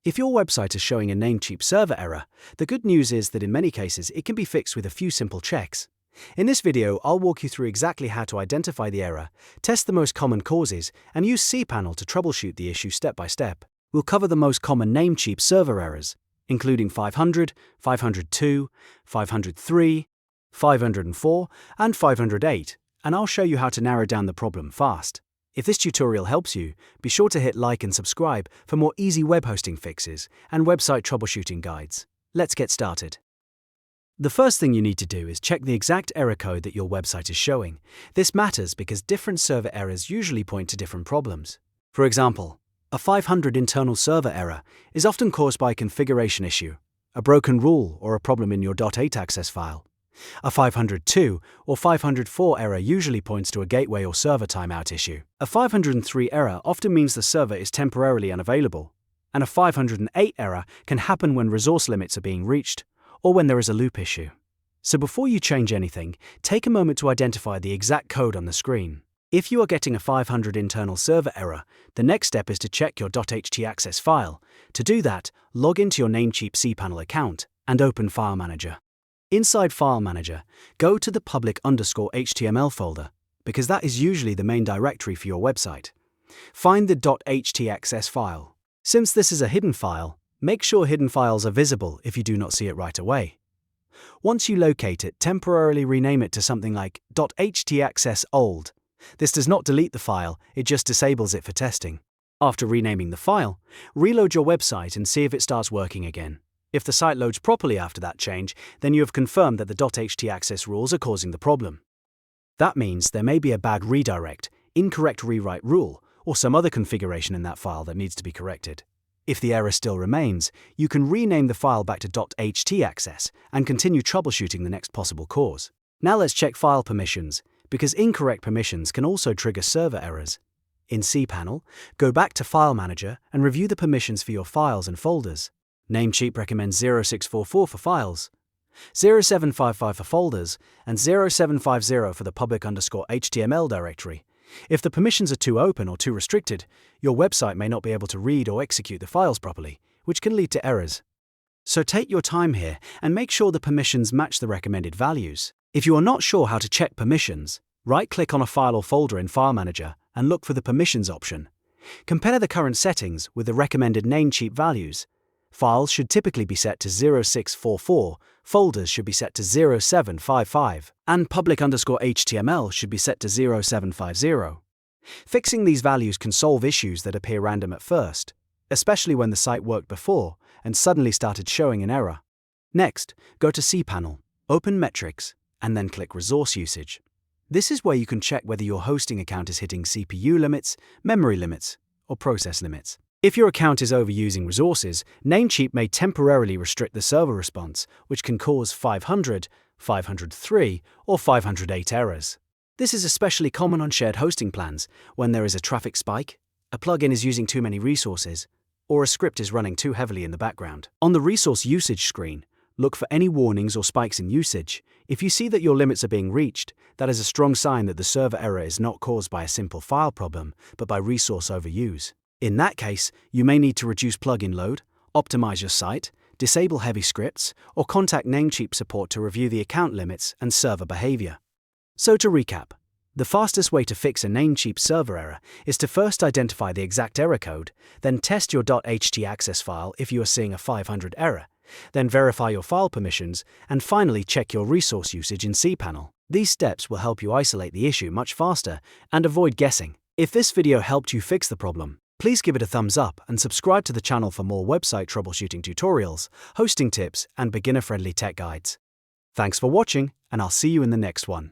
If your website is showing a Namecheap server error, the good news is that in many cases it can be fixed with a few simple checks. In this video, I'll walk you through exactly how to identify the error, test the most common causes, and use cPanel to troubleshoot the issue step by step. We'll cover the most common Namecheap server errors, including 500, 502, 503, 504, and 508, and I'll show you how to narrow down the problem fast. If this tutorial helps you, be sure to hit like and subscribe for more easy web hosting fixes and website troubleshooting guides. Let's get started. The first thing you need to do is check the exact error code that your website is showing. This matters because different server errors usually point to different problems. For example, a 500 internal server error is often caused by a configuration issue, a broken rule, or a problem in your htaccess file. A 502 or 504 error usually points to a gateway or server timeout issue. A 503 error often means the server is temporarily unavailable, and a 508 error can happen when resource limits are being reached or when there is a loop issue. So before you change anything, take a moment to identify the exact code on the screen. If you are getting a 500 internal server error, the next step is to check your htaccess file. To do that, log into your Namecheap cPanel account and open File Manager. Inside File Manager, go to the public_HTML folder, because that is usually the main directory for your website. Find the htaccess file. Since this is a hidden file, make sure hidden files are visible if you do not see it right away. Once you locate it, temporarily rename it to something like .htaccess old. This does not delete the file, it just disables it for testing. After renaming the file, reload your website and see if it starts working again. If the site loads properly after that change, then you have confirmed that the .htaccess rules are causing the problem. That means there may be a bad redirect, incorrect rewrite rule, or some other configuration in that file that needs to be corrected. If the error still remains, you can rename the file back to .htaccess and continue troubleshooting the next possible cause. Now let's check file permissions, because incorrect permissions can also trigger server errors. In cPanel, go back to File Manager and review the permissions for your files and folders. Namecheap recommends 0644 for files, 0755 for folders, and 0750 for the public_HTML directory. If the permissions are too open or too restricted, your website may not be able to read or execute the files properly, which can lead to errors. So take your time here and make sure the permissions match the recommended values. If you are not sure how to check permissions, right-click on a file or folder in File Manager and look for the Permissions option. Compare the current settings with the recommended Namecheap values. Files should typically be set to 0644, folders should be set to 0755, and public_HTML should be set to 0750. Fixing these values can solve issues that appear random at first, especially when the site worked before and suddenly started showing an error. Next, go to cPanel, open Metrics, and then click Resource Usage. This is where you can check whether your hosting account is hitting CPU limits, memory limits, or process limits. If your account is overusing resources, Namecheap may temporarily restrict the server response, which can cause 500, 503, or 508 errors. This is especially common on shared hosting plans, when there is a traffic spike, a plugin is using too many resources, or a script is running too heavily in the background. On the resource usage screen, look for any warnings or spikes in usage. If you see that your limits are being reached, that is a strong sign that the server error is not caused by a simple file problem, but by resource overuse. In that case, you may need to reduce plugin load, optimize your site, disable heavy scripts, or contact Namecheap support to review the account limits and server behavior. So to recap, the fastest way to fix a Namecheap server error is to first identify the exact error code, then test your .htaccess file if you are seeing a 500 error, then verify your file permissions, and finally check your resource usage in cPanel. These steps will help you isolate the issue much faster and avoid guessing. If this video helped you fix the problem, please give it a thumbs up and subscribe to the channel for more website troubleshooting tutorials, hosting tips, and beginner-friendly tech guides. Thanks for watching, and I'll see you in the next one.